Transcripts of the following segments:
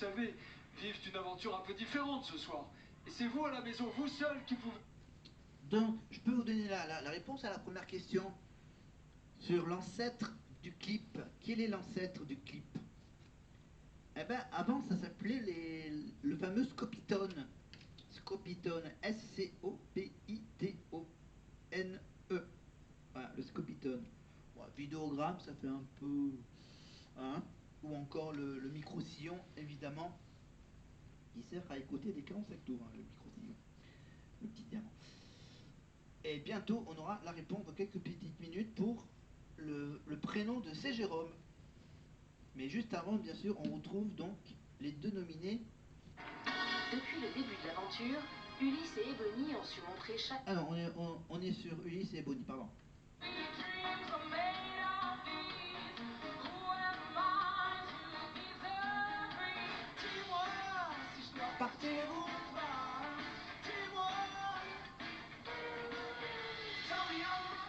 savez, vivent une aventure un peu différente ce soir. Et c'est vous à la maison, vous seul, qui pouvez... Donc, je peux vous donner la réponse à la première question sur l'ancêtre du clip. Quel est l'ancêtre du clip? Eh bien, avant, ça s'appelait le fameux Scopitone. Scopitone, S-C-O-P-I-T-O-N-E. Voilà, le Scopitone. Bon, vidéogramme, ça fait un peu... Hein, ou encore le micro-sillon, évidemment, qui sert à écouter des 45 tours, hein, le micro-sillon. Le petit diamant. Et bientôt, on aura la réponse dans quelques petites minutes pour le prénom de C. Jérôme. Mais juste avant, bien sûr, on retrouve donc les deux nominés. Depuis le début de l'aventure, Ulysse et Ebony ont su montrer chaque... Ah non, on est sur Ulysse et Ebony, pardon. Partez-vous pas,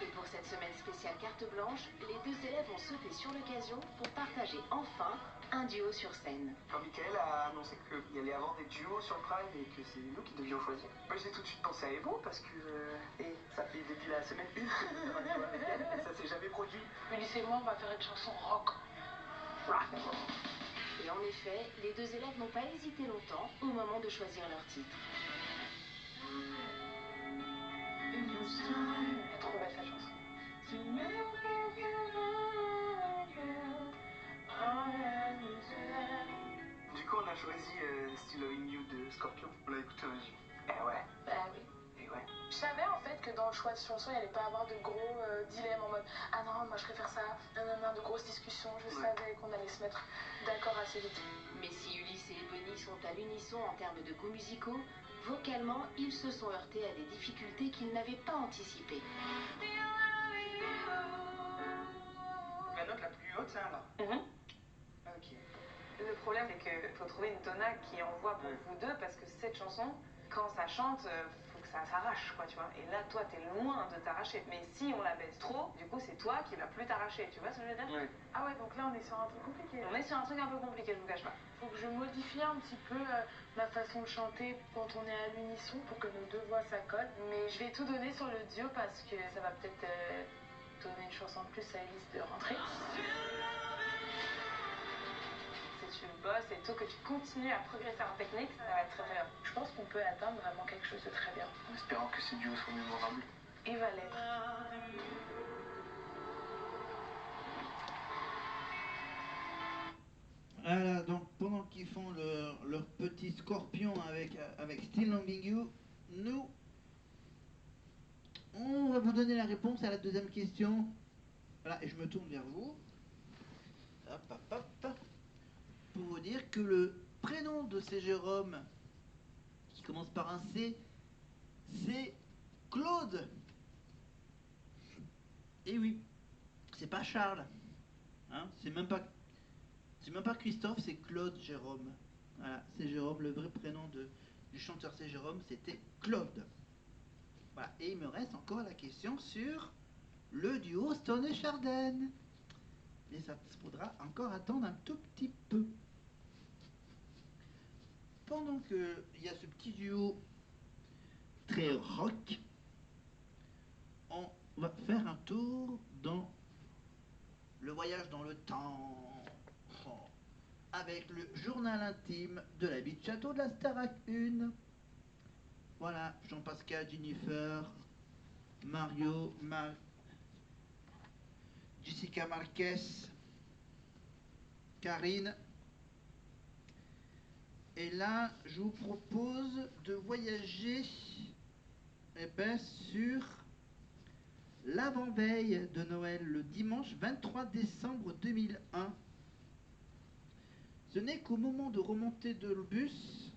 Et pour cette semaine spéciale carte blanche, les deux élèves ont sauté sur l'occasion pour partager enfin un duo sur scène. Quand Michael a annoncé qu'il allait avoir des duos sur le Prime et que c'est nous qui devions choisir, moi j'ai tout de suite pensé à Ebo parce que ça fait depuis la semaine 1 et ça s'est jamais produit. Ulysse et moi, on va faire une chanson rock. Et en effet, les deux élèves n'ont pas hésité longtemps au moment de choisir leur titre. Elle est trop belle cette chanson. Du coup on a choisi Still Loving You de Scorpion. On l'a écouté un jour. Eh ouais. Bah oui. Et ouais. Je savais en fait que dans le choix de chanson, il n'y allait pas avoir de gros dilemmes en mode ah non, moi je préfère ça, nanana, de grosses discussions. Je savais qu'on allait se mettre d'accord assez vite. Mais si Ulysse et Ebony sont à l'unisson en termes de goûts musicaux, vocalement, ils se sont heurtés à des difficultés qu'ils n'avaient pas anticipées. La note la plus haute, c'est un là. Ok. Le problème, c'est qu'il faut trouver une tona qui envoie pour vous deux, parce que cette chanson, quand ça chante, faut que ça s'arrache, quoi, tu vois. Et là, toi, t'es loin de t'arracher. Mais si on la baisse trop, du coup, c'est toi qui vas plus t'arracher, tu vois ce que je veux dire? Ouais. Ah ouais, donc là on est sur un truc compliqué. On est sur un truc un peu compliqué, je vous cache pas. Faut que je modifie un petit peu ma façon de chanter quand on est à l'unisson pour que nos deux voix s'accordent. Mais je vais tout donner sur le duo parce que ça va peut-être donner une chanson de plus à Elise de rentrer. Si tu bosses et tout, que tu continues à progresser en technique, ça va être très très bien. Je pense qu'on peut atteindre vraiment quelque chose de très bien. En espérant que ces duos soient mémorables. Il va l'être. Voilà, donc pendant qu'ils font leur petit scorpion avec Still Loving You, nous, on va vous donner la réponse à la deuxième question. Voilà, et je me tourne vers vous. Hop, hop, hop. Pour vous dire que le prénom de C. Jérôme, qui commence par un C, c'est Claude. Et oui, c'est pas Charles. Hein, c'est même pas Christophe, c'est Claude Jérôme. Voilà, c'est Jérôme, le vrai prénom du chanteur c'est Jérôme, c'était Claude. Voilà, et il me reste encore la question sur le duo Stone et Chardin. Mais ça faudra encore attendre un tout petit peu. Pendant qu'il y a ce petit duo très rock, on va faire un tour dans le voyage dans le temps. Avec le journal intime de la vie de château de la Starac 1. Voilà, Jean-Pascal, Jennifer, Mario, Jessica Marquez, Karine. Et là, je vous propose de voyager sur l'avant-veille de Noël, le dimanche 23 décembre 2001. Ce n'est qu'au moment de remonter de le bus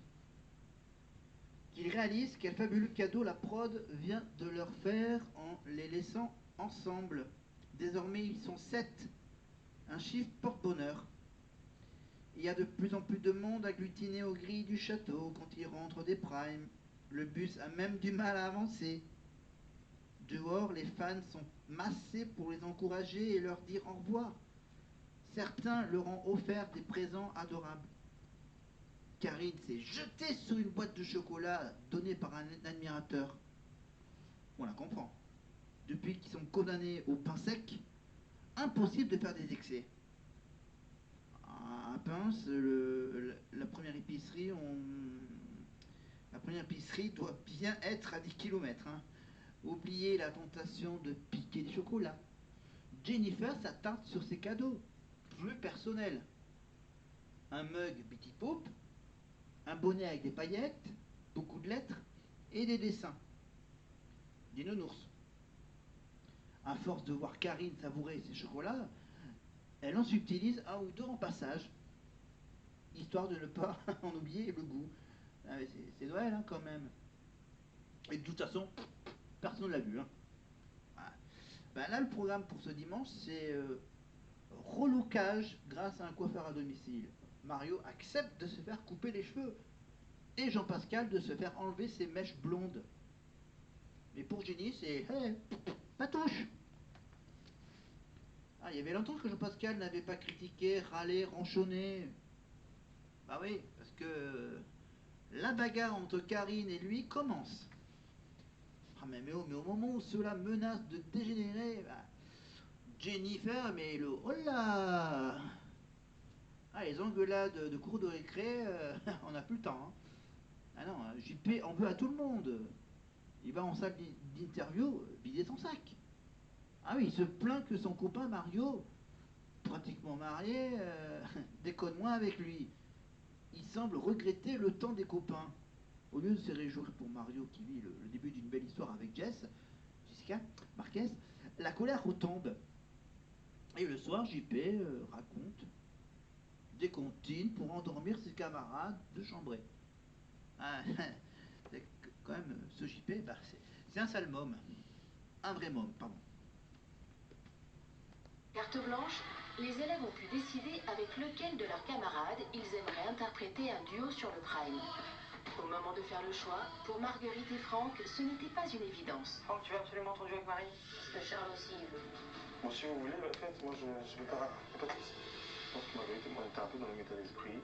qu'ils réalisent quel fabuleux cadeau la prod vient de leur faire en les laissant ensemble. Désormais, ils sont 7. Un chiffre porte-bonheur. Il y a de plus en plus de monde agglutiné aux grilles du château quand ils rentrent des primes. Le bus a même du mal à avancer. Dehors, les fans sont massés pour les encourager et leur dire au revoir. Certains leur ont offert des présents adorables. Karine s'est jetée sur une boîte de chocolat donnée par un admirateur. On la comprend. Depuis qu'ils sont condamnés au pain sec, impossible de faire des excès. À Pince, la première épicerie, doit bien être à 10 km. Hein. Oubliez la tentation de piquer des chocolats. Jennifer s'attarde sur ses cadeaux, plus personnels. Un mug Betty Pope, un bonnet avec des paillettes, beaucoup de lettres et des dessins. Des nounours. À force de voir Karine savourer ses chocolats, elle en subtilise un ou deux en passage, histoire de ne pas en oublier le goût. Ah, c'est Noël hein, quand même. Et de toute façon, personne ne l'a vu. Hein. Ah. Ben là, le programme pour ce dimanche, c'est relookage grâce à un coiffeur à domicile. Mario accepte de se faire couper les cheveux. Et Jean-Pascal de se faire enlever ses mèches blondes. Mais pour Jenny, c'est hey, patouche. Ah, il y avait longtemps que Jean-Pascal n'avait pas critiqué, râlé, ronchonné. Bah oui, parce que la bagarre entre Karine et lui commence. Ah, mais au moment où cela menace de dégénérer, bah, Jennifer, mais le oh là. Ah, les engueulades de cours de récré, on n'a plus le temps. Hein. Ah non, JP en veut à tout le monde. Il va en salle d'interview vider son sac. Ah oui, il se plaint que son copain Mario, pratiquement marié, déconne moins avec lui. Il semble regretter le temps des copains. Au lieu de se réjouir pour Mario qui vit le début d'une belle histoire avec Jessica Marquez, la colère retombe. Et le soir, JP raconte des comptines pour endormir ses camarades de chambrée. Ah, quand même, ce JP, bah, c'est un sale môme. Un vrai môme, pardon. Carte blanche, les élèves ont pu décider avec lequel de leurs camarades ils aimeraient interpréter un duo sur le Prime. Au moment de faire le choix, pour Marguerite et Franck, ce n'était pas une évidence. Franck, tu veux absolument ton duo avec Marie? Parce que Charles aussi il veut. Bon, si vous voulez, la fête, moi je vais pas de soucis. Je pense que Marguerite et moi on était un peu dans le même état d'esprit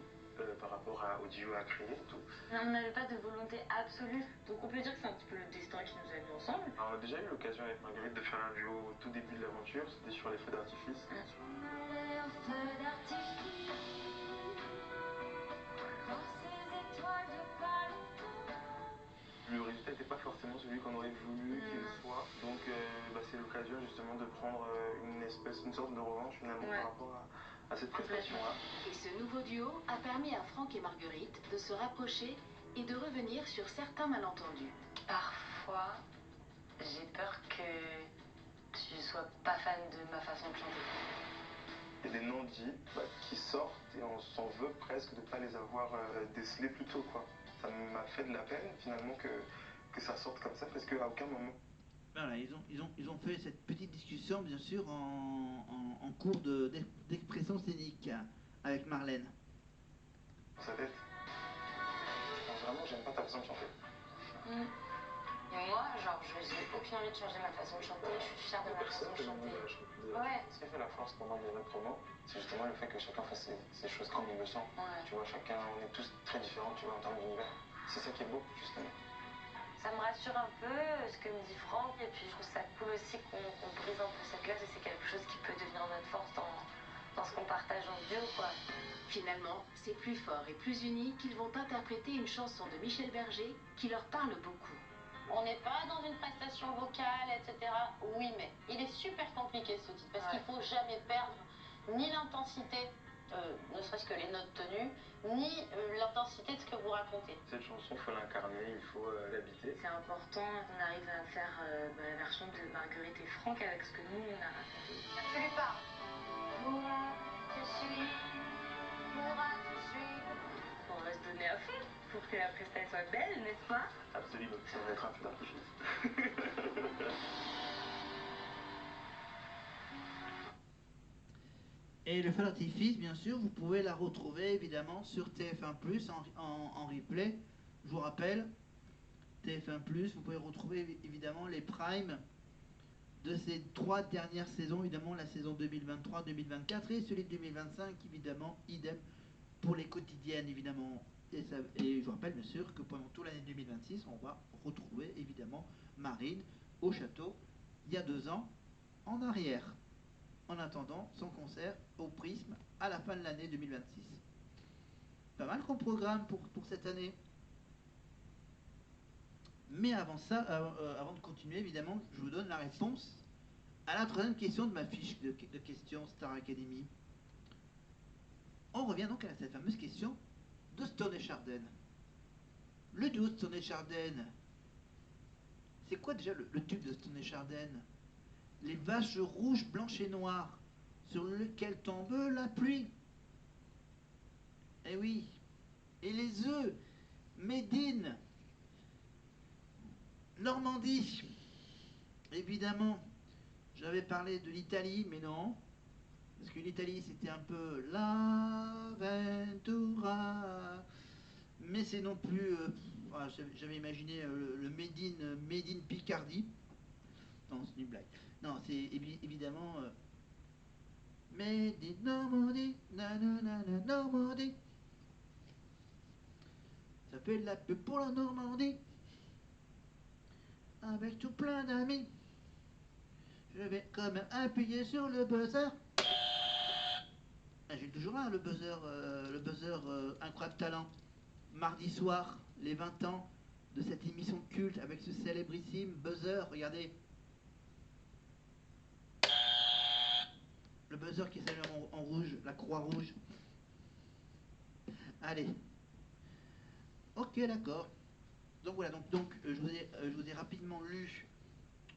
par rapport au duo à créer et tout. On n'avait pas de volonté absolue, donc on peut dire que c'est un petit peu le destin qui nous a mis ensemble. Alors, on a déjà eu l'occasion avec Marguerite de faire un duo au tout début de l'aventure, c'était sur les feux d'artifice. Le résultat n'était pas forcément celui qu'on aurait voulu qu'il soit, donc c'est l'occasion justement de prendre une sorte de revanche finalement par rapport à cette prestation-là. Et ce nouveau duo a permis à Franck et Marguerite de se rapprocher et de revenir sur certains malentendus. Parfois, j'ai peur que tu sois pas fan de ma façon de chanter. Il y a des non-dits qui sortent et on s'en veut presque de ne pas les avoir décelés plus tôt, quoi. Ça m'a fait de la peine finalement que ça sorte comme ça parce qu'à aucun moment. Voilà, ils ont fait cette petite discussion, bien sûr, en cours d'expression scénique avec Marlène. Sa tête. Vraiment, j'aime pas ta façon de chanter. Et moi, genre, j'ai aucune envie de changer ma façon de chanter, je suis fière de ma façon de chanter. Ouais. Ce qui fait la force pour moi de notre roman, c'est justement le fait que chacun fasse ses choses comme il le sent. Ouais. Tu vois, chacun, on est tous très différents, tu vois, en termes d'univers. C'est ça qui est beau, justement. Ça me rassure un peu ce que me dit Franck, et puis je trouve ça cool aussi qu'on brise un peu cette glace, et c'est quelque chose qui peut devenir notre force dans ce qu'on partage en duo, quoi. Finalement, c'est plus fort et plus unis qu'ils vont interpréter une chanson de Michel Berger qui leur parle beaucoup. On n'est pas dans une prestation vocale, etc. Oui, mais il est super compliqué ce titre, parce qu'il ne faut jamais perdre ni l'intensité, ne serait-ce que les notes tenues, ni l'intensité de ce que vous racontez. Cette chanson, il faut l'incarner, il faut l'habiter. C'est important qu'on arrive à faire la version de Marguerite et Franck avec ce que nous, on a raconté. Tu lui parles. Moi, je suis, moi, je suis. On va se donner à fond pour que la prestation soit belle, n'est-ce pas? Absolument, ça va être un feu d'artifice. Et le feu d'artifice, bien sûr, vous pouvez la retrouver évidemment sur TF1+, en replay. Je vous rappelle, TF1+, vous pouvez retrouver évidemment les primes de ces 3 dernières saisons, évidemment la saison 2023-2024 et celui de 2025, évidemment, idem pour les quotidiennes, évidemment. et je vous rappelle bien sûr que pendant toute l'année 2026, on va retrouver évidemment Marine au château il y a 2 ans en arrière. En attendant son concert au Prisme à la fin de l'année 2026. Pas mal comme programme pour cette année. Mais avant ça, avant de continuer, évidemment, je vous donne la réponse à la 3e question de ma fiche de questions Star Academy. On revient donc à cette fameuse question de Stone et Chardin. Le duo Stone et Chardin, c'est quoi déjà le tube de Stone et Chardin? Les vaches rouges, blanches et noires, sur lesquelles tombe la pluie. Eh oui. Et les œufs, made in Normandie. Évidemment, j'avais parlé de l'Italie, mais non. Parce que l'Italie, c'était un peu l'Aventura. Mais c'est non plus... j'avais imaginé le made in Picardie. Non, c'est une blague. Non, c'est évidemment... Made in Normandie, nanana, Normandie. Ça fait de la pub pour la Normandie. Avec tout plein d'amis. Je vais quand même appuyer sur le buzzer. J'ai toujours là le buzzer Incroyable Talent. Mardi soir, les 20 ans de cette émission culte avec ce célébrissime buzzer. Regardez. Le buzzer qui s'allume en rouge, la croix rouge. Allez. Ok, d'accord. Donc voilà, donc je vous ai rapidement lu,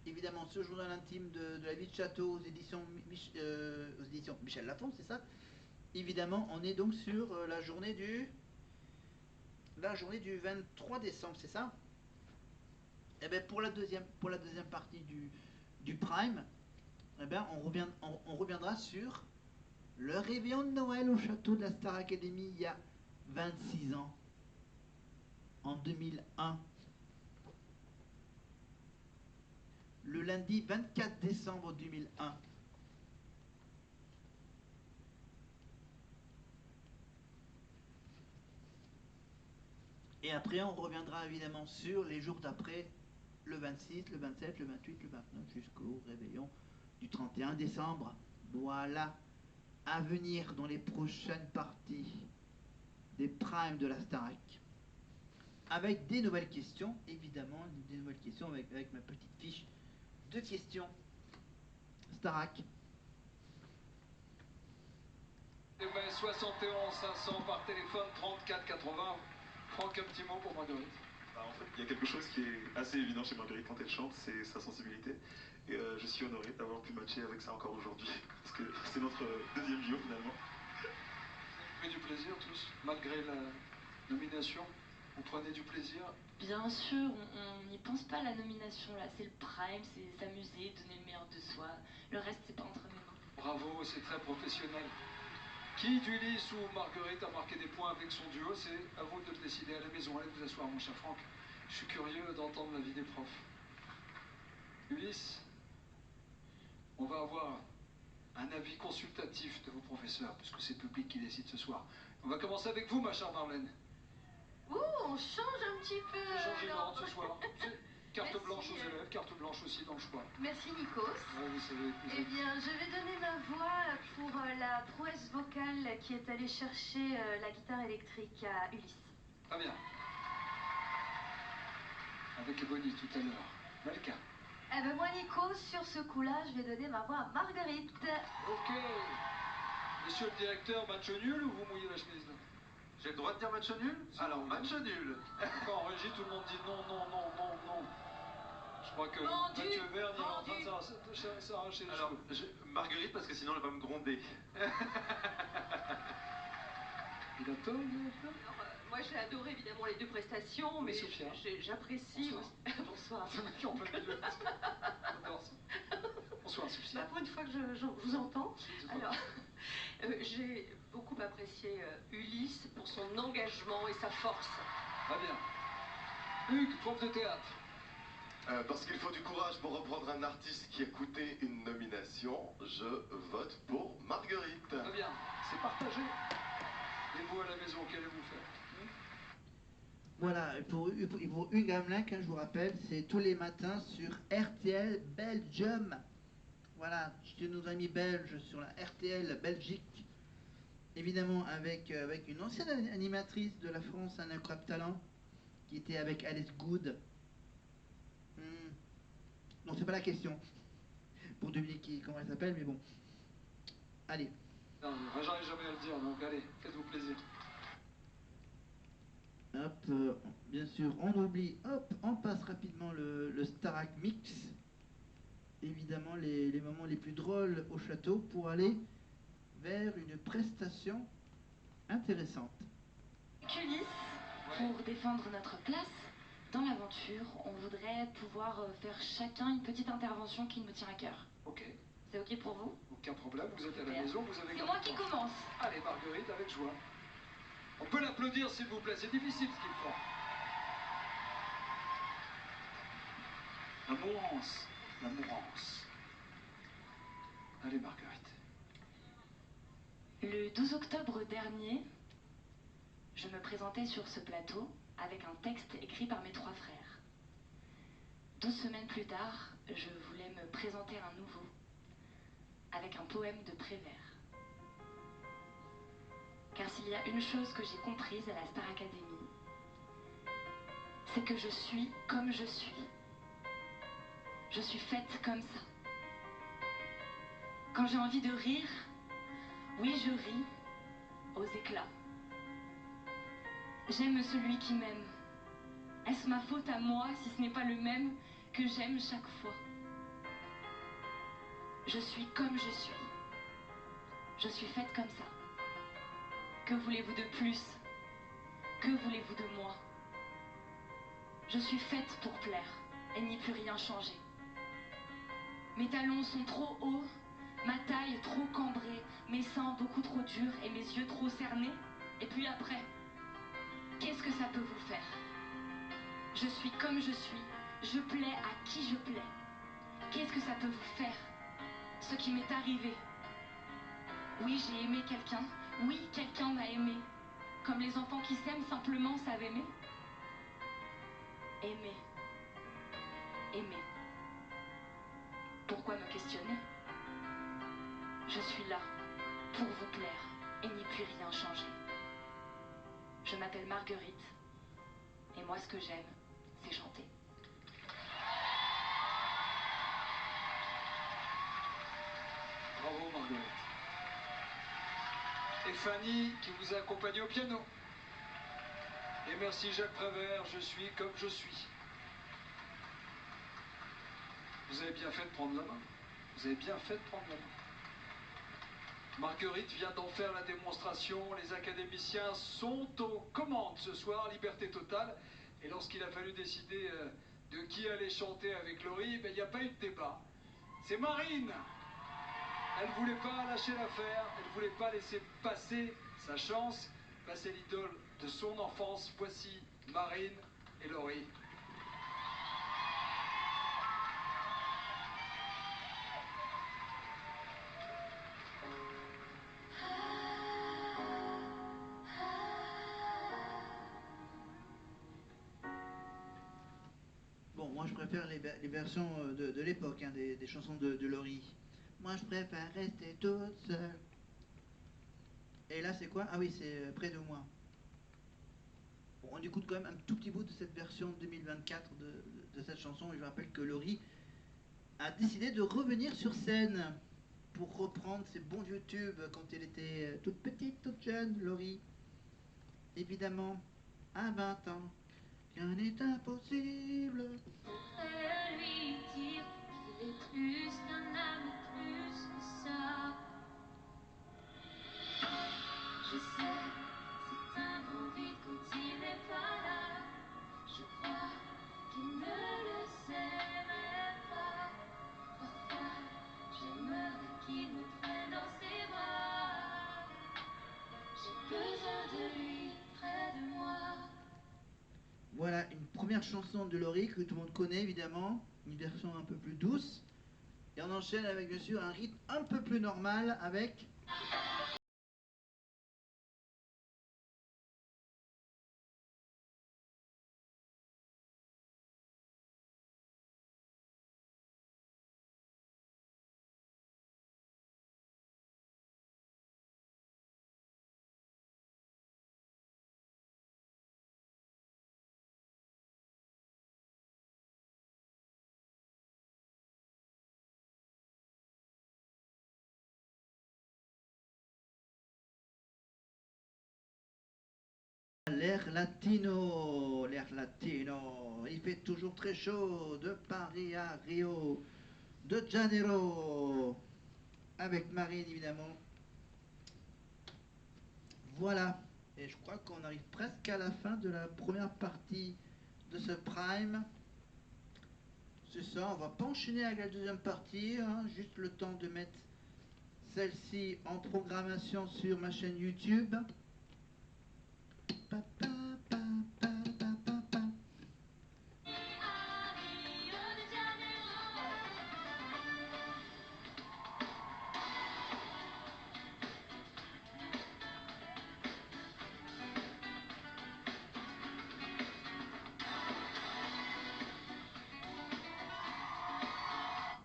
évidemment, ce journal intime de la vie de château aux éditions Michel Lafon, c'est ça? Évidemment, on est donc sur la journée du 23 décembre, c'est ça? Et bien pour la deuxième partie du Prime, eh bien on reviendra sur le réveillon de Noël au château de la Star Academy il y a 26 ans. En 2001, le lundi 24 décembre 2001. Et après, on reviendra évidemment sur les jours d'après, le 26, le 27, le 28, le 29, jusqu'au réveillon du 31 décembre. Voilà, à venir dans les prochaines parties des primes de la Starac. Avec des nouvelles questions, évidemment, des nouvelles questions avec ma petite fiche de questions. Starac. Eh ben 71 500 par téléphone, 34 80. Franck, un petit mot pour Marguerite. En fait, il y a quelque chose qui est assez évident chez Marguerite quand elle chante, c'est sa sensibilité. Et je suis honoré d'avoir pu matcher avec ça encore aujourd'hui, parce que c'est notre deuxième JO finalement. Vous avez du plaisir tous, malgré la nomination? Vous prenez du plaisir? Bien sûr, on n'y pense pas à la nomination là, c'est le prime, c'est s'amuser, donner le meilleur de soi. Le reste, c'est pas entre mes mains. Bravo, c'est très professionnel. Qui d'Ulysse ou Marguerite a marqué des points avec son duo? C'est à vous de le décider à la maison. Allez vous asseoir, mon cher Franck. Je suis curieux d'entendre l'avis des profs. Ulysse, on va avoir un avis consultatif de vos professeurs, puisque c'est le public qui décide ce soir. On va commencer avec vous, ma chère Marlène. Ouh, on change un petit peu. J'ai changé alors. d'ordre ce soir. Carte Merci, blanche aux élèves, carte blanche aussi dans le choix. Merci Nikos. Ouais, vous savez, Eh bien, je vais donner ma voix pour la prouesse vocale qui est allée chercher la guitare électrique à Ulysse. Très bien. Avec Ebony tout à l'heure. Malika. Eh ben moi Nikos, sur ce coup-là, je vais donner ma voix à Marguerite. Ok. Monsieur le directeur, match nul ou vous mouillez la chemise là? J'ai le droit de dire match nul? Alors, match nul. Quand en régie, tout le monde dit non, non, non, non, non. Je crois que Vendu, Mathieu Verne il est en train vendu. de s'arracher les Alors, cheveux. Marguerite, parce que sinon elle va me gronder. Il a tort, le directeur? Moi j'ai adoré évidemment les deux prestations, Oui, mais Sophia. j'apprécie Bonsoir. aussi... Bonsoir. C'est le mec qui en plein milieu. J'adore ça. Bonsoir, Sophia. Bah, pour une fois que je vous entends, C'est pas alors j'ai beaucoup apprécié Ulysse pour son engagement et sa force. Très bien. Hugues, prof de théâtre. Parce qu'il faut du courage pour reprendre un artiste qui a coûté une nomination, je vote pour Marguerite. Très bien. C'est partagé. Et vous à la maison, qu'allez-vous faire? Voilà, pour Hugues Gamelin, je vous rappelle, c'est tous les matins sur RTL Belgium. Voilà, chez nos amis belges sur la RTL Belgique. Évidemment avec une ancienne animatrice de la France, un incroyable talent, qui était avec Alice Good. Non, c'est pas la question. Pour deviner comment elle s'appelle, mais bon. Allez. Non, j'arrive jamais à le dire, donc allez, faites-vous plaisir. Hop, bien sûr, on oublie, hop, on passe rapidement le Starac Mix. Évidemment, les moments les plus drôles au château pour aller vers une prestation intéressante. Culisse, pour défendre notre place dans l'aventure, on voudrait pouvoir faire chacun une petite intervention qui nous tient à cœur. Ok. C'est ok pour vous? Aucun problème, vous êtes à la maison, vous avez... C'est moi qui commence. Allez, Marguerite, avec joie. On peut l'applaudir, s'il vous plaît, c'est difficile ce qu'ils font. La mourance, la mourance. Allez, Marguerite. Le 12 octobre dernier, je me présentais sur ce plateau avec un texte écrit par mes 3 frères. 12 semaines plus tard, je voulais me présenter à nouveau avec un poème de Prévert. Car s'il y a une chose que j'ai comprise à la Star Academy, c'est que je suis comme je suis. Je suis faite comme ça. Quand j'ai envie de rire, oui, je ris aux éclats. J'aime celui qui m'aime. Est-ce ma faute à moi si ce n'est pas le même que j'aime chaque fois? Je suis comme je suis. Je suis faite comme ça. Que voulez-vous de plus? Que voulez-vous de moi? Je suis faite pour plaire et n'y plus rien changer. Mes talons sont trop hauts, ma taille trop cambrée, mes seins beaucoup trop durs et mes yeux trop cernés. Et puis après, qu'est-ce que ça peut vous faire? Je suis comme je suis, je plais à qui je plais. Qu'est-ce que ça peut vous faire? Ce qui m'est arrivé. Oui, j'ai aimé quelqu'un. Oui, quelqu'un m'a aimé. Comme les enfants qui s'aiment simplement savent aimer. Aimer. Aimer. Pourquoi me questionner? Je suis là pour vous plaire et n'y puis rien changer. Je m'appelle Marguerite et moi ce que j'aime, c'est chanter. Bravo Marguerite. Et Fanny qui vous a accompagné au piano. Et merci Jacques Prévert, je suis comme je suis. Vous avez bien fait de prendre la main. Vous avez bien fait de prendre la main. Marguerite vient d'en faire la démonstration. Les académiciens sont aux commandes ce soir, liberté totale. Et lorsqu'il a fallu décider de qui allait chanter avec Laurie, il n'y a pas eu de débat. C'est Marine. Elle ne voulait pas lâcher l'affaire, elle ne voulait pas laisser passer sa chance, passer l'idole de son enfance. Voici Marine et Laurie. Bon, moi je préfère les versions de l'époque, hein, des chansons de Laurie. Moi je préfère rester toute seule. Et là c'est quoi? Ah oui, c'est Près de moi. Bon, on écoute quand même un tout petit bout de cette version 2024 de cette chanson. Et je rappelle que Laurie a décidé de revenir sur scène pour reprendre ses bons vieux tubes quand elle était toute petite, toute jeune, Laurie. Évidemment, à 20 ans, rien n'est impossible. Lui dire qu'il est plus qu'un ami, plus que ça. Je sais, c'est un grand vide quand il n'est pas là. Je crois qu'il ne le sait même pas. Parfois, j'aimerais qu'il me prenne dans ses bras. J'ai besoin de lui près de moi. Voilà une première chanson de Laurie que tout le monde connaît évidemment, une version un peu plus douce. Et on enchaîne avec bien sûr un rythme un peu plus normal avec l'air latino, l'air latino. Il fait toujours très chaud, de Paris à Rio de Janeiro, avec Marine évidemment. Voilà, et je crois qu'on arrive presque à la fin de la première partie de ce Prime. C'est ça, on va pas enchaîner avec la deuxième partie, hein, juste le temps de mettre celle-ci en programmation sur ma chaîne YouTube. Pa, pa, pa, pa, pa, pa, pa.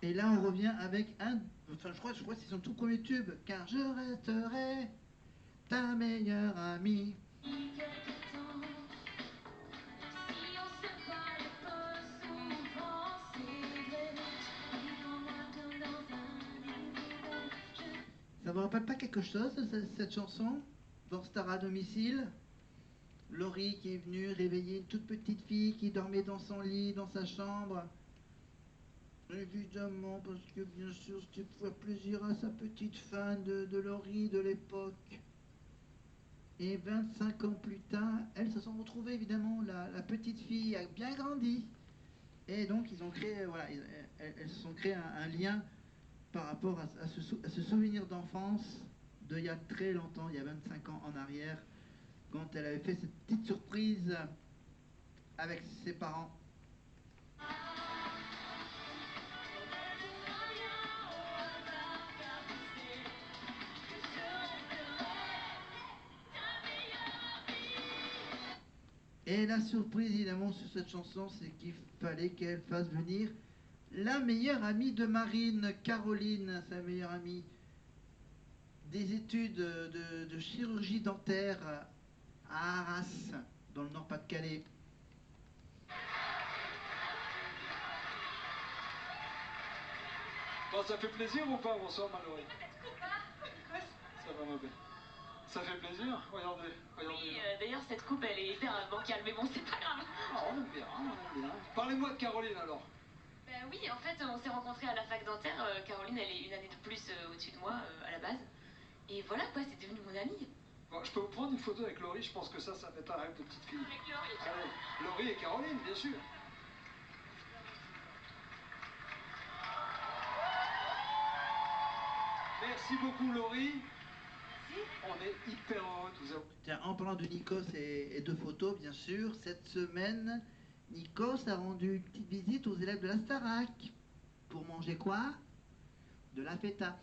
Et là, on revient avec un... Enfin, je crois que c'est son tout premier tube. Car je resterai ta meilleure amie. Ça vous rappelle pas quelque chose, cette chanson? Dans Star à domicile, Laurie qui est venue réveiller une toute petite fille qui dormait dans son lit, dans sa chambre. Évidemment, parce que bien sûr, c'était pour faire plaisir à sa petite fan de Laurie de l'époque. Et 25 ans plus tard, elles se sont retrouvées, évidemment, la petite fille a bien grandi. Et donc, ils ont créé, voilà, elles se sont créé un lien par rapport à ce souvenir d'enfance d'il y a très longtemps, il y a 25 ans en arrière, quand elle avait fait cette petite surprise avec ses parents. Et la surprise, évidemment, sur cette chanson, c'est qu'il fallait qu'elle fasse venir la meilleure amie de Marine, Caroline, sa meilleure amie, des études de chirurgie dentaire à Arras, dans le Nord-Pas-de-Calais. Bon, ça fait plaisir ou pas? Bonsoir, Mallory. Ça va, ma belle. Ça fait plaisir? Regardez, regardez. Oui, d'ailleurs, cette coupe, elle est hyper bancale, mais bon, c'est pas grave. Ah, on aime bien, on aime bien. Parlez-moi de Caroline, alors. Ben oui, en fait, on s'est rencontrés à la fac dentaire. Caroline, elle est une année de plus au-dessus de moi, à la base. Et voilà, quoi, c'est devenu mon amie. Bon, je peux vous prendre une photo avec Laurie, je pense que ça va être un rêve de petite fille. Avec Laurie? Allez, Laurie et Caroline, bien sûr. Merci beaucoup, Laurie. Merci. On est hyper heureux de vous avoir. Tiens, en parlant de Nikos et de photos, bien sûr, cette semaine, Nikos a rendu une petite visite aux élèves de la Starac. Pour manger quoi? De la feta.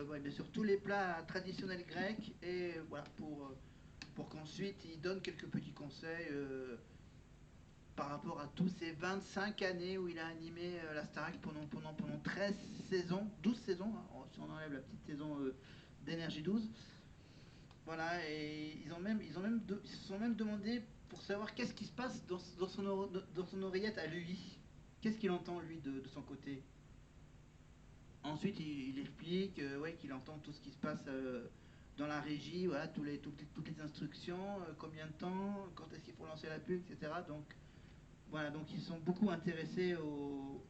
Ouais, bien sûr, tous les plats traditionnels grecs. Et voilà, pour qu'ensuite il donne quelques petits conseils par rapport à tous ces 25 années où il a animé la Starac pendant 13 saisons, 12 saisons, hein, si on enlève la petite saison d'énergie 12. Voilà, et ils se sont même demandé pour savoir qu'est-ce qui se passe dans son oreillette à lui. Qu'est-ce qu'il entend, lui, de son côté. Ensuite, il explique ouais, qu'il entend tout ce qui se passe dans la régie, voilà, toutes les instructions, combien de temps, quand est-ce qu'il faut lancer la pub, etc. Donc, voilà, donc ils sont beaucoup intéressés au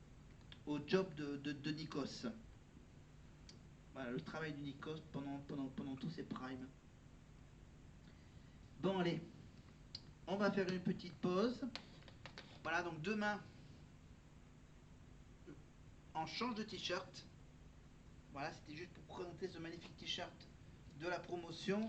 job de Nikos. Voilà, le travail de Nikos pendant tous ces primes. Bon, allez, on va faire une petite pause. Voilà, donc demain, on change de t-shirt. Voilà, c'était juste pour présenter ce magnifique t-shirt de la promotion.